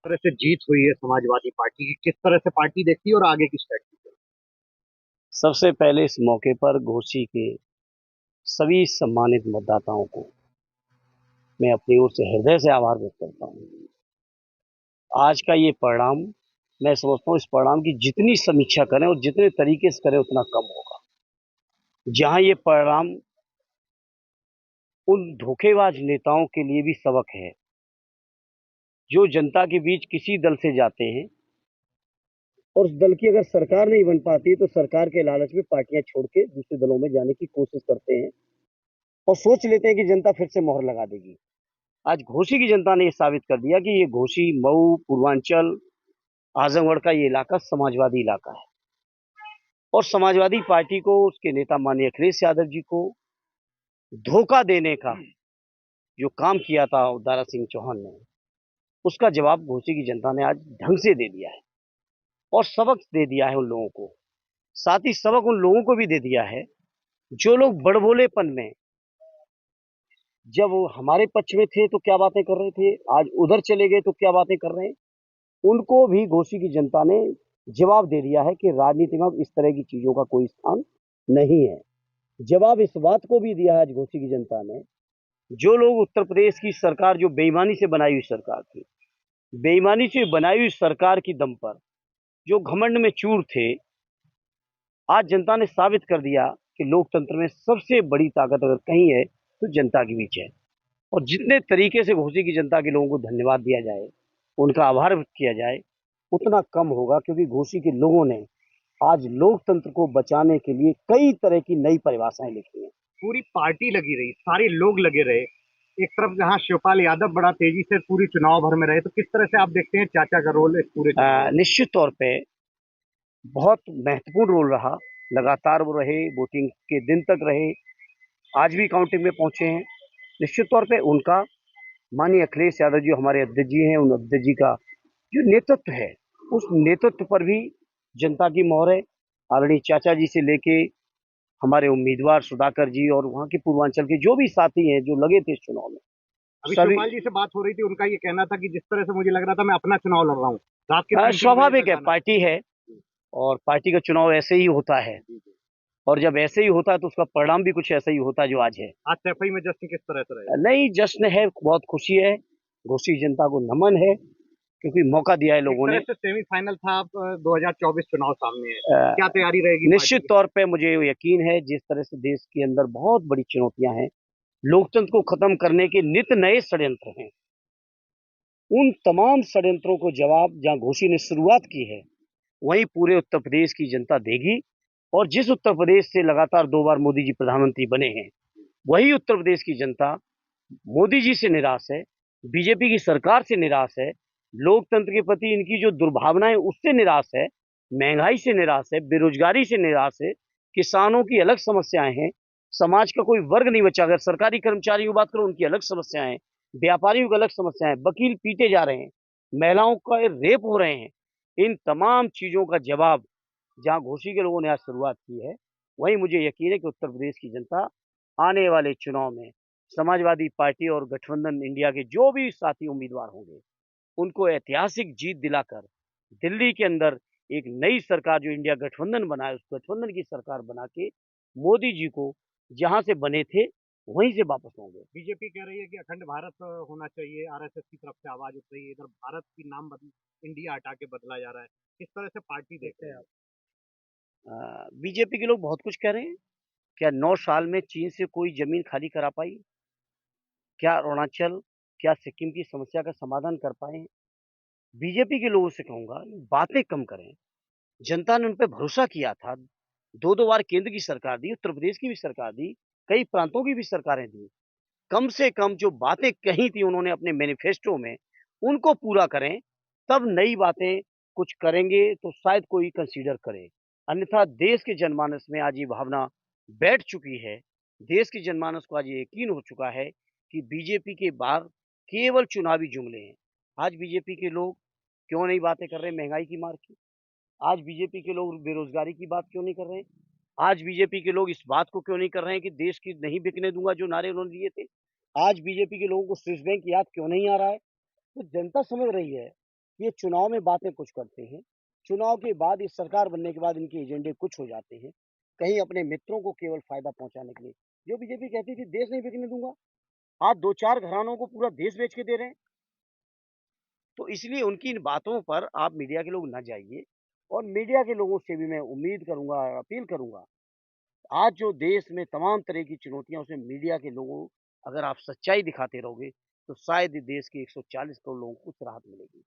तरह से जीत हुई है समाजवादी पार्टी की, किस तरह से पार्टी देखती है और आगे की स्ट्रेटजी? सबसे पहले इस मौके पर घोसी के सभी सम्मानित मतदाताओं को मैं अपनी ओर से हृदय से आभार व्यक्त करता हूँ। आज का ये परिणाम, मैं समझता हूँ इस परिणाम की जितनी समीक्षा करें और जितने तरीके से करें उतना कम होगा। जहां ये परिणाम उन धोखेबाज नेताओं के लिए भी सबक है जो जनता के बीच किसी दल से जाते हैं और उस दल की अगर सरकार नहीं बन पाती तो सरकार के लालच में पार्टियां छोड़ के दूसरे दलों में जाने की कोशिश करते हैं और सोच लेते हैं कि जनता फिर से मोहर लगा देगी। आज घोसी की जनता ने यह साबित कर दिया कि ये घोसी, मऊ, पूर्वांचल, आजमगढ़ का ये इलाका समाजवादी इलाका है और समाजवादी पार्टी को, उसके नेता माननीय अखिलेश यादव जी को धोखा देने का जो काम किया था दारा सिंह चौहान ने, उसका जवाब घोसी की जनता ने आज ढंग से दे दिया है और सबक दे दिया है उन लोगों को। साथ ही सबक उन लोगों को भी दे दिया है जो लोग बड़बोलेपन में, जब वो हमारे पक्ष में थे तो क्या बातें कर रहे थे, आज उधर चले गए तो क्या बातें कर रहे हैं। उनको भी घोसी की जनता ने जवाब दे दिया है कि राजनीति में इस तरह की चीजों का कोई स्थान नहीं है। जवाब इस बात को भी दिया है आज घोसी की जनता ने, जो लोग उत्तर प्रदेश की सरकार, जो बेईमानी से बनाई हुई सरकार थी, बेईमानी से बनाई हुई सरकार की दम पर जो घमंड में चूर थे, आज जनता ने साबित कर दिया कि लोकतंत्र में सबसे बड़ी ताकत अगर कहीं है तो जनता के बीच है। और जितने तरीके से घोसी की जनता के लोगों को धन्यवाद दिया जाए, उनका आभार व्यक्त किया जाए, उतना कम होगा, क्योंकि घोसी के लोगों ने आज लोकतंत्र को बचाने के लिए कई तरह की नई परिभाषाएं लिखी हैं। पूरी पार्टी लगी रही, सारे लोग लगे रहे। एक तरफ जहां शिवपाल यादव बड़ा तेजी से पूरी चुनाव भर में रहे, तो किस तरह से आप देखते हैं चाचा का रोल इस पूरे चुनाव में? निश्चित तौर पे बहुत महत्वपूर्ण रोल रहा। लगातार वो रहे, वोटिंग के दिन तक रहे, आज भी काउंटिंग में पहुंचे हैं। निश्चित तौर पे उनका, माननीय अखिलेश यादव जी हमारे अध्यक्ष जी हैं, उन अध्यक्ष जी का जो नेतृत्व है, उस नेतृत्व पर भी जनता की मोहर है। आदरणीय चाचा जी से लेके हमारे उम्मीदवार सुधाकर जी और वहाँ के पूर्वांचल के जो भी साथी हैं जो लगे थे इस चुनाव में, अभी सभी। शिवपाल जी से बात हो रही थी, उनका ये कहना था कि जिस तरह से मुझे लग रहा था मैं अपना चुनाव लड़ रहा हूँ, रात के 3-3 बजे स्वाभाविक तक है, गाना। पार्टी है और पार्टी का चुनाव ऐसे ही होता है। और जब ऐसे ही होता है तो उसका परिणाम भी कुछ ऐसा ही होता है जो आज है। आज सैफई में जश्न किस तरह से रहेगा? नहीं, जश्न है, बहुत खुशी है, घोसी जनता को नमन है, क्योंकि मौका दिया है एक लोगों तरह ने। से सेमीफाइनल था, अब 2024 चुनाव सामने है, क्या तैयारी रहेगी पार्टी निश्चित की? तौर पे मुझे यकीन है, जिस तरह से देश के अंदर बहुत बड़ी चुनौतियां हैं, लोकतंत्र को खत्म करने के नित नए षड्यंत्र हैं, उन तमाम षड्यंत्रों को जवाब जहां घोसी ने शुरुआत की है, वहीं पूरे उत्तर प्रदेश की जनता देगी। और जिस उत्तर प्रदेश से लगातार 2 बार मोदी जी प्रधानमंत्री बने हैं, वही उत्तर प्रदेश की जनता मोदी जी से निराश है, बीजेपी की सरकार से निराश है, लोकतंत्र के प्रति इनकी जो दुर्भावना है उससे निराश है, महंगाई से निराश है, बेरोजगारी से निराश है, किसानों की अलग समस्याएं हैं, समाज का कोई वर्ग नहीं बचा। अगर सरकारी कर्मचारियों की बात करो, उनकी अलग समस्याएं हैं, व्यापारियों की अलग समस्याएं हैं, वकील पीटे जा रहे हैं, महिलाओं का रेप हो रहे हैं। इन तमाम चीजों का जवाब जहां घोसी के लोगों ने आज शुरुआत की है, वहीं मुझे यकीन है कि उत्तर प्रदेश की जनता आने वाले चुनाव में समाजवादी पार्टी और गठबंधन इंडिया के जो भी साथी उम्मीदवार होंगे, उनको ऐतिहासिक जीत दिलाकर दिल्ली के अंदर एक नई सरकार, जो इंडिया गठबंधन बना है, उस गठबंधन की सरकार बना के मोदी जी को जहां से बने थे वहीं से वापस होंगे। बीजेपी कह रही है कि अखंड भारत होना चाहिए, आरएसएस की तरफ से आवाज उठ रही है, इधर भारत की नाम बदल, इंडिया हटा के बदला जा रहा है। किस तरह से पार्टी देखते हैं आप? बीजेपी के लोग बहुत कुछ कह रहे हैं। क्या 9 साल में चीन से कोई जमीन खाली करा पाई? क्या अरुणाचल, क्या सिक्किम की समस्या का समाधान कर पाए? बीजेपी के लोगों से कहूंगा, बातें कम करें। जनता ने उन पे भरोसा किया था। 2-2 बार केंद्र की सरकार दी, उत्तर प्रदेश की भी सरकार दी, कई प्रांतों की भी सरकारें दी। कम से कम जो बातें कही थी उन्होंने अपने मैनिफेस्टो में, उनको पूरा करें। तब नई बातें कुछ करेंगे तो शायद कोई कंसीडर करे। अन्यथा देश के जनमानस में आज ये भावना बैठ चुकी है, देश के जनमानस को आज ये यकीन हो चुका है कि बीजेपी के बाहर केवल चुनावी जुमले हैं। आज बीजेपी के लोग क्यों नहीं बातें कर रहे महंगाई की मार की? आज बीजेपी के लोग बेरोजगारी की बात क्यों नहीं कर रहे हैं? आज बीजेपी के लोग इस बात को क्यों नहीं कर रहे हैं कि देश की नहीं बिकने दूंगा, जो नारे उन्होंने दिए थे? आज बीजेपी के लोगों को स्विस बैंक याद क्यों नहीं आ रहा है? तो जनता समझ रही है ये चुनाव में बातें कुछ करते हैं, चुनाव के बाद इस सरकार बनने के बाद इनके एजेंडे कुछ हो जाते हैं, कहीं अपने मित्रों को केवल फ़ायदा पहुँचाने के लिए। जो बीजेपी कहती थी देश नहीं बिकने दूँगा, आज 2-4 घरानों को पूरा देश बेच के दे रहे हैं। तो इसलिए उनकी इन बातों पर आप मीडिया के लोग ना जाइए और मीडिया के लोगों से भी मैं उम्मीद करूँगा, अपील करूँगा, आज जो देश में तमाम तरह की चुनौतियाँ उसमें मीडिया के लोगों अगर आप सच्चाई दिखाते रहोगे, तो शायद ही देश के 140 करोड़ लोगों को कुछ राहत मिलेगी।